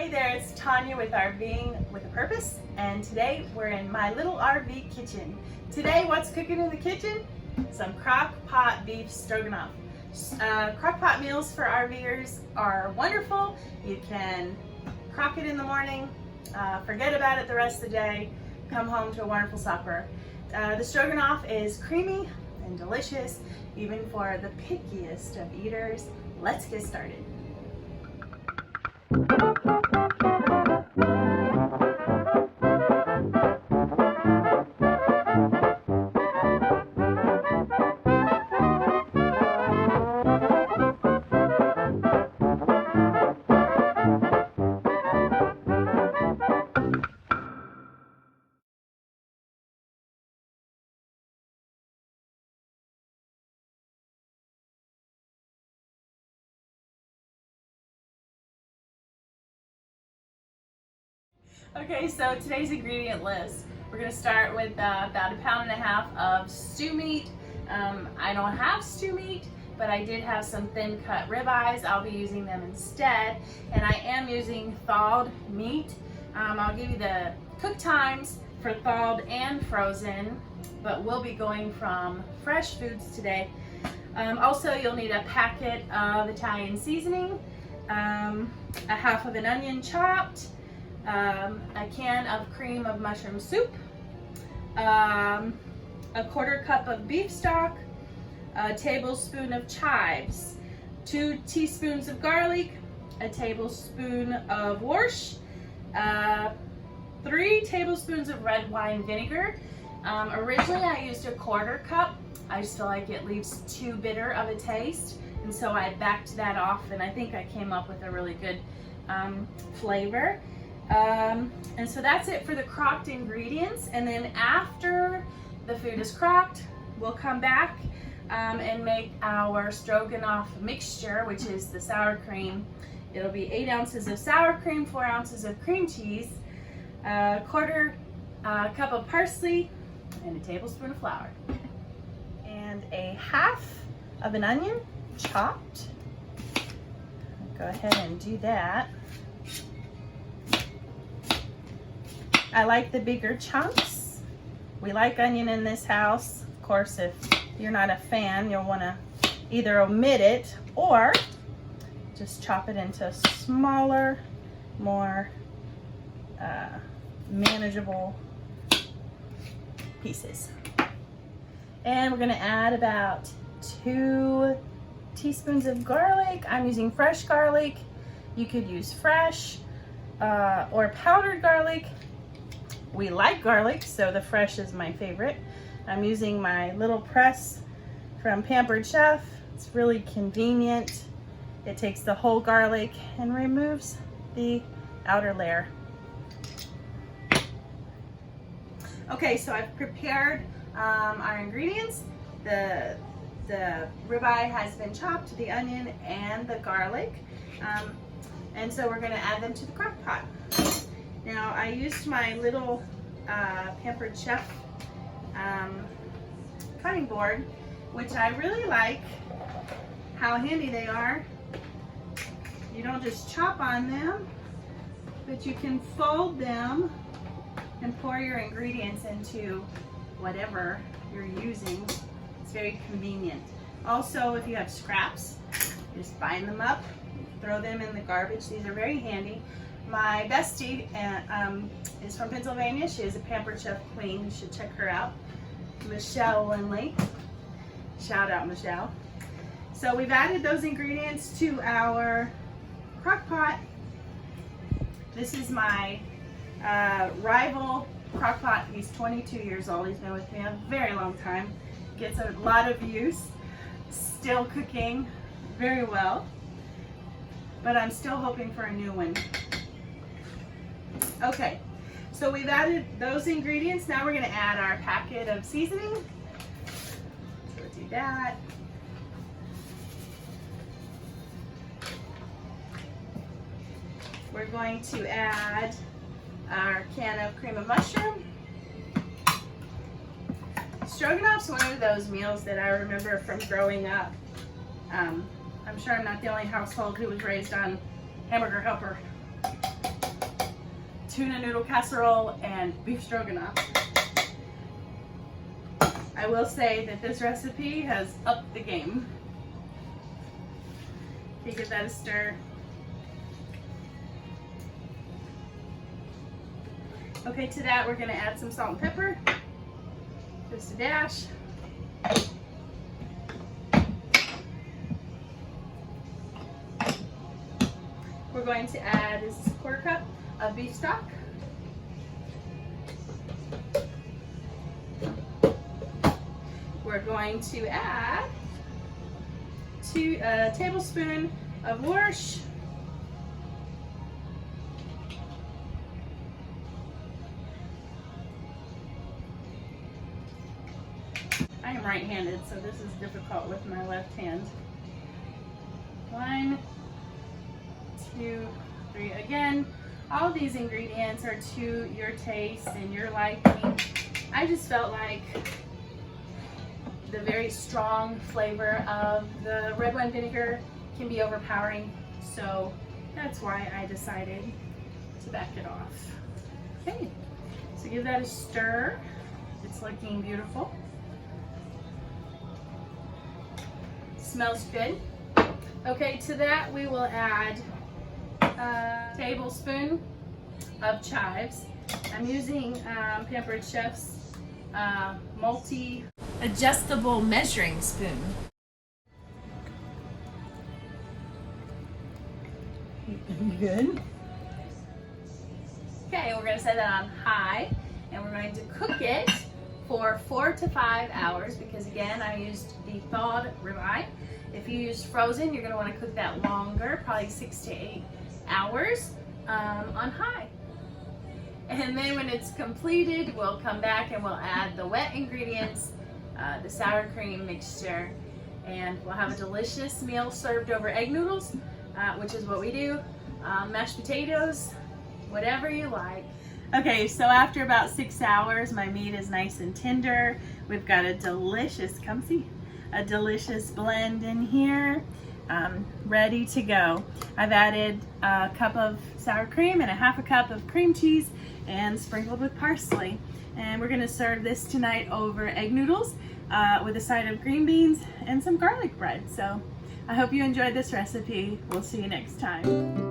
Hey there, it's Tonya with Rving With A Purpose, and today we're in my little RV kitchen. Today, what's cooking in the kitchen? Some crock pot beef stroganoff. Crock pot meals for RVers are wonderful. You can crock it in the morning, forget about it the rest of the day, come home to a wonderful supper. The stroganoff is creamy and delicious, even for the pickiest of eaters. Let's get started. Okay, so today's ingredient list. We're going to start with about 1.5 pounds of stew meat. I don't have stew meat, but I did have some thin cut ribeyes. I'll be using them instead. And I am using thawed meat. I'll give you the cook times for thawed and frozen, but we'll be going from fresh foods today. Also, you'll need a packet of Italian seasoning, a half of an onion chopped, a can of cream of mushroom soup, a 1/4 cup of beef stock, a tablespoon of chives, 2 teaspoons of garlic, a tablespoon of Worcestershire, 3 tablespoons of red wine vinegar. Originally I used a 1/4 cup. I just feel like it leaves too bitter of a taste, and so I backed that off, and I think I came up with a really good flavor. And so that's it for the crocked ingredients. And then after the food is crocked, we'll come back and make our stroganoff mixture, which is the sour cream. It'll be 8 ounces of sour cream, 4 ounces of cream cheese, a 1/4 cup of parsley, and a tablespoon of flour. And a half of an onion chopped. Go ahead and do that. I like the bigger chunks. We like onion in this house. Of course, if you're not a fan, you'll want to either omit it or just chop it into smaller, more manageable pieces. And we're going to add about 2 teaspoons of garlic. I'm using fresh garlic. You could use fresh or powdered garlic. We like garlic, so the fresh is my favorite. I'm using my little press from Pampered Chef. It's really convenient. It takes the whole garlic and removes the outer layer. Okay, so I've prepared our ingredients. The ribeye has been chopped, the onion and the garlic. And so we're going to add them to the crock pot. Now, I used my little Pampered Chef cutting board, which I really like how handy they are. You don't just chop on them, but you can fold them and pour your ingredients into whatever you're using. It's very convenient. Also, if you have scraps, just bind them up, throw them in the garbage. These are very handy. My bestie is from Pennsylvania. She is a Pampered Chef queen. You should check her out. Michele Lindley. Shout out, Michele. So we've added those ingredients to our crock pot. This is my rival crock pot. He's 22 years old. He's been with me a very long time. Gets a lot of use. Still cooking very well. But I'm still hoping for a new one. Okay, so we've added those ingredients. Now we're going to add our packet of seasoning. So we'll do that. We're going to add our can of cream of mushroom. Stroganoff's one of those meals that I remember from growing up. I'm sure I'm not the only household who was raised on Hamburger Helper. tuna noodle casserole and beef stroganoff. I will say that this recipe has upped the game. Okay, give that a stir. Okay, to that we're going to add some salt and pepper, just a dash. We're going to add this is a 1/4 cup of beef stock. We're going to add a tablespoon of Worcestershire. I am right-handed, so this is difficult with my left hand. 1, 2, 3. Again, all these ingredients are to your taste and your liking. I just felt like the very strong flavor of the red wine vinegar can be overpowering, so that's why I decided to back it off. Okay, so give that a stir. It's looking beautiful. Smells good. Okay, to that we will add a tablespoon of chives. I'm using Pampered Chef's multi-adjustable measuring spoon. Good. Okay, we're going to set that on high, and we're going to cook it for 4 to 5 hours because, again, I used the thawed ribeye. If you use frozen, you're going to want to cook that longer, probably 6 to 8 hours on high. And then when it's completed, we'll come back and we'll add the wet ingredients, the sour cream mixture, and we'll have a delicious meal served over egg noodles, which is what we do, mashed potatoes, whatever you like. Okay, so after about 6 hours, my meat is nice and tender. We've got a delicious, come see, a delicious blend in here, ready to go. I've added a cup of sour cream and a 1/2 cup of cream cheese and sprinkled with parsley. And we're gonna serve this tonight over egg noodles with a side of green beans and some garlic bread. So I hope you enjoyed this recipe. We'll see you next time.